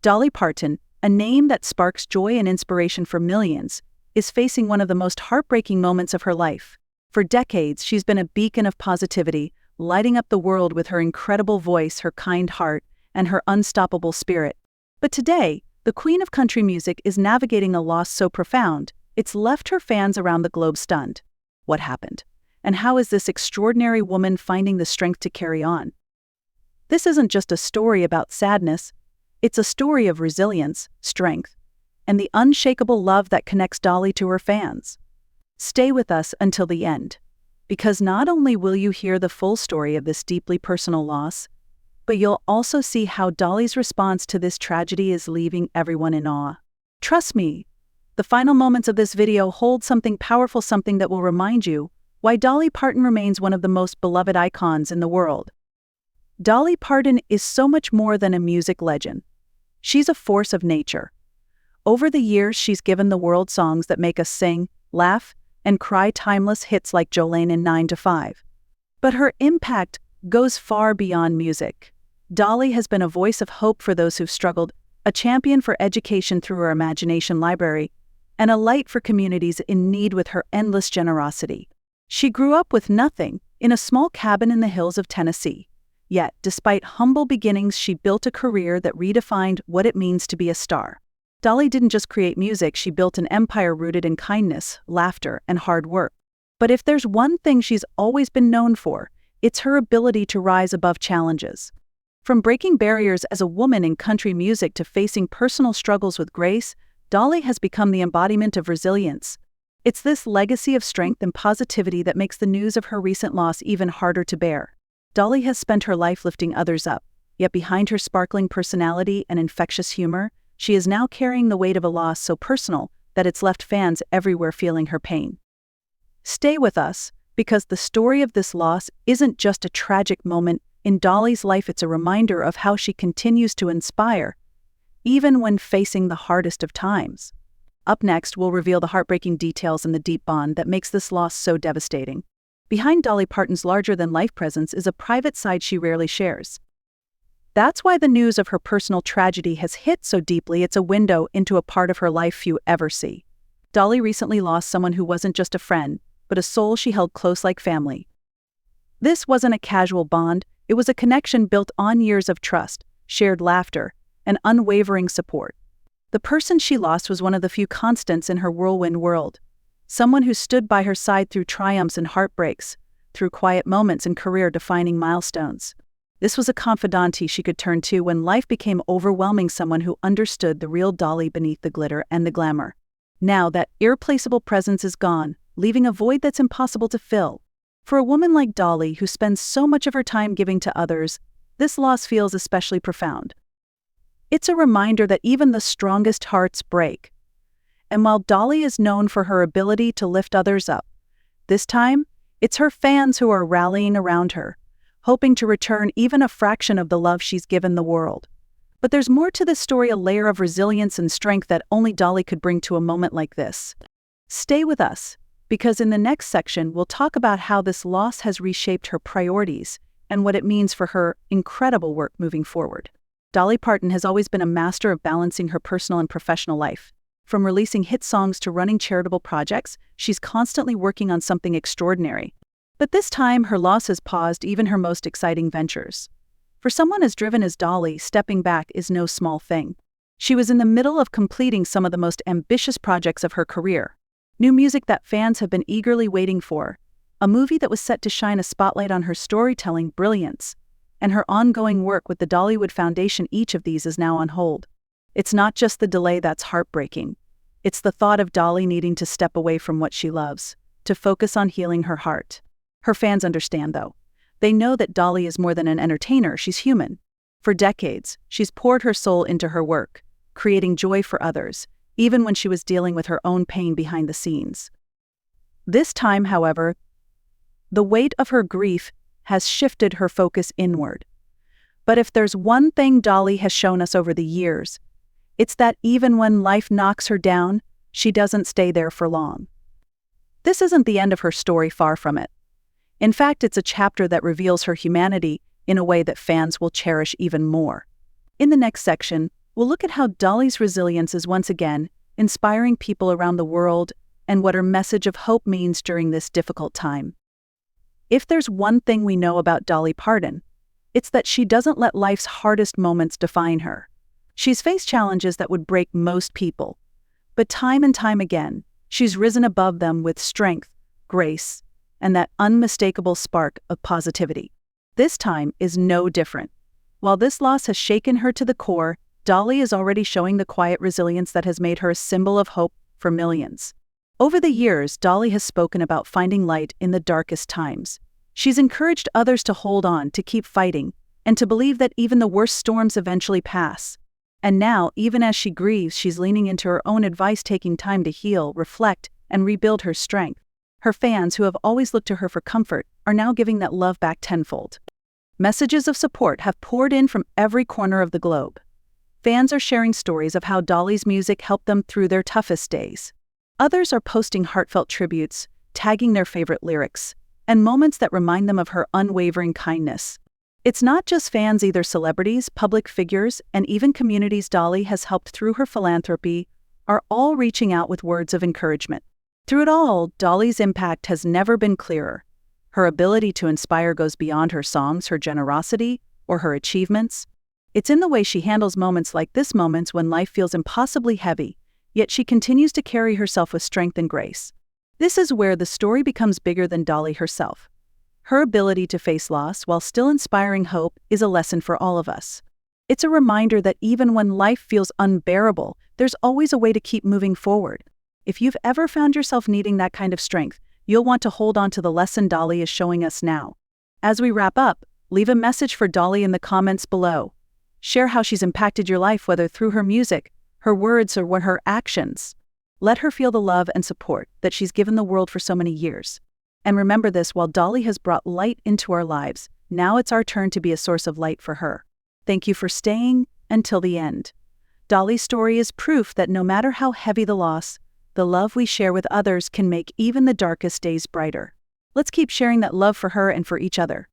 Dolly Parton, a name that sparks joy and inspiration for millions, is facing one of the most heartbreaking moments of her life. For decades, she's been a beacon of positivity, lighting up the world with her incredible voice, her kind heart, and her unstoppable spirit. But today, the queen of country music is navigating a loss so profound, it's left her fans around the globe stunned. What happened? And how is this extraordinary woman finding the strength to carry on? This isn't just a story about sadness, it's a story of resilience, strength, and the unshakable love that connects Dolly to her fans. Stay with us until the end, because not only will you hear the full story of this deeply personal loss, but you'll also see how Dolly's response to this tragedy is leaving everyone in awe. Trust me, the final moments of this video hold something powerful, something that will remind you why Dolly Parton remains one of the most beloved icons in the world. Dolly Parton is so much more than a music legend. She's a force of nature. Over the years, she's given the world songs that make us sing, laugh, and cry, timeless hits like Jolene and 9 to 5. But her impact goes far beyond music. Dolly has been a voice of hope for those who've struggled, a champion for education through her imagination library, and a light for communities in need with her endless generosity. She grew up with nothing, in a small cabin in the hills of Tennessee. Yet, despite humble beginnings, she built a career that redefined what it means to be a star. Dolly didn't just create music, she built an empire rooted in kindness, laughter, and hard work. But if there's one thing she's always been known for, it's her ability to rise above challenges. From breaking barriers as a woman in country music to facing personal struggles with grace, Dolly has become the embodiment of resilience. It's this legacy of strength and positivity that makes the news of her recent loss even harder to bear. Dolly has spent her life lifting others up, yet behind her sparkling personality and infectious humor, she is now carrying the weight of a loss so personal that it's left fans everywhere feeling her pain. Stay with us, because the story of this loss isn't just a tragic moment in Dolly's life, it's a reminder of how she continues to inspire, even when facing the hardest of times. Up next, we'll reveal the heartbreaking details and the deep bond that makes this loss so devastating. Behind Dolly Parton's larger-than-life presence is a private side she rarely shares. That's why the news of her personal tragedy has hit so deeply. It's a window into a part of her life few ever see. Dolly recently lost someone who wasn't just a friend, but a soul she held close like family. This wasn't a casual bond, it was a connection built on years of trust, shared laughter, and unwavering support. The person she lost was one of the few constants in her whirlwind world. Someone who stood by her side through triumphs and heartbreaks, through quiet moments and career-defining milestones. This was a confidante she could turn to when life became overwhelming, someone who understood the real Dolly beneath the glitter and the glamour. Now that irreplaceable presence is gone, leaving a void that's impossible to fill. For a woman like Dolly, who spends so much of her time giving to others, this loss feels especially profound. It's a reminder that even the strongest hearts break. And while Dolly is known for her ability to lift others up, this time, it's her fans who are rallying around her, hoping to return even a fraction of the love she's given the world. But there's more to this story, a layer of resilience and strength that only Dolly could bring to a moment like this. Stay with us, because in the next section we'll talk about how this loss has reshaped her priorities and what it means for her incredible work moving forward. Dolly Parton has always been a master of balancing her personal and professional life. From releasing hit songs to running charitable projects, she's constantly working on something extraordinary. But this time, her loss has paused even her most exciting ventures. For someone as driven as Dolly, stepping back is no small thing. She was in the middle of completing some of the most ambitious projects of her career. New music that fans have been eagerly waiting for, a movie that was set to shine a spotlight on her storytelling brilliance, and her ongoing work with the Dollywood Foundation. Each of these is now on hold. It's not just the delay that's heartbreaking. It's the thought of Dolly needing to step away from what she loves, to focus on healing her heart. Her fans understand, though. They know that Dolly is more than an entertainer, she's human. For decades, she's poured her soul into her work, creating joy for others, even when she was dealing with her own pain behind the scenes. This time, however, the weight of her grief has shifted her focus inward. But if there's one thing Dolly has shown us over the years, it's that even when life knocks her down, she doesn't stay there for long. This isn't the end of her story, far from it. In fact, it's a chapter that reveals her humanity in a way that fans will cherish even more. In the next section, we'll look at how Dolly's resilience is once again inspiring people around the world and what her message of hope means during this difficult time. If there's one thing we know about Dolly Parton, it's that she doesn't let life's hardest moments define her. She's faced challenges that would break most people, but time and time again, she's risen above them with strength, grace, and that unmistakable spark of positivity. This time is no different. While this loss has shaken her to the core, Dolly is already showing the quiet resilience that has made her a symbol of hope for millions. Over the years, Dolly has spoken about finding light in the darkest times. She's encouraged others to hold on, to keep fighting, and to believe that even the worst storms eventually pass. And now, even as she grieves, she's leaning into her own advice, taking time to heal, reflect, and rebuild her strength. Her fans, who have always looked to her for comfort, are now giving that love back tenfold. Messages of support have poured in from every corner of the globe. Fans are sharing stories of how Dolly's music helped them through their toughest days. Others are posting heartfelt tributes, tagging their favorite lyrics, and moments that remind them of her unwavering kindness. It's not just fans either. Celebrities, public figures, and even communities Dolly has helped through her philanthropy are all reaching out with words of encouragement. Through it all, Dolly's impact has never been clearer. Her ability to inspire goes beyond her songs, her generosity, or her achievements. It's in the way she handles moments like this, moments when life feels impossibly heavy, yet she continues to carry herself with strength and grace. This is where the story becomes bigger than Dolly herself. Her ability to face loss while still inspiring hope is a lesson for all of us. It's a reminder that even when life feels unbearable, there's always a way to keep moving forward. If you've ever found yourself needing that kind of strength, you'll want to hold on to the lesson Dolly is showing us now. As we wrap up, leave a message for Dolly in the comments below. Share how she's impacted your life, whether through her music, her words, or her actions. Let her feel the love and support that she's given the world for so many years. And remember this: while Dolly has brought light into our lives, now it's our turn to be a source of light for her. Thank you for staying until the end. Dolly's story is proof that no matter how heavy the loss, the love we share with others can make even the darkest days brighter. Let's keep sharing that love for her and for each other.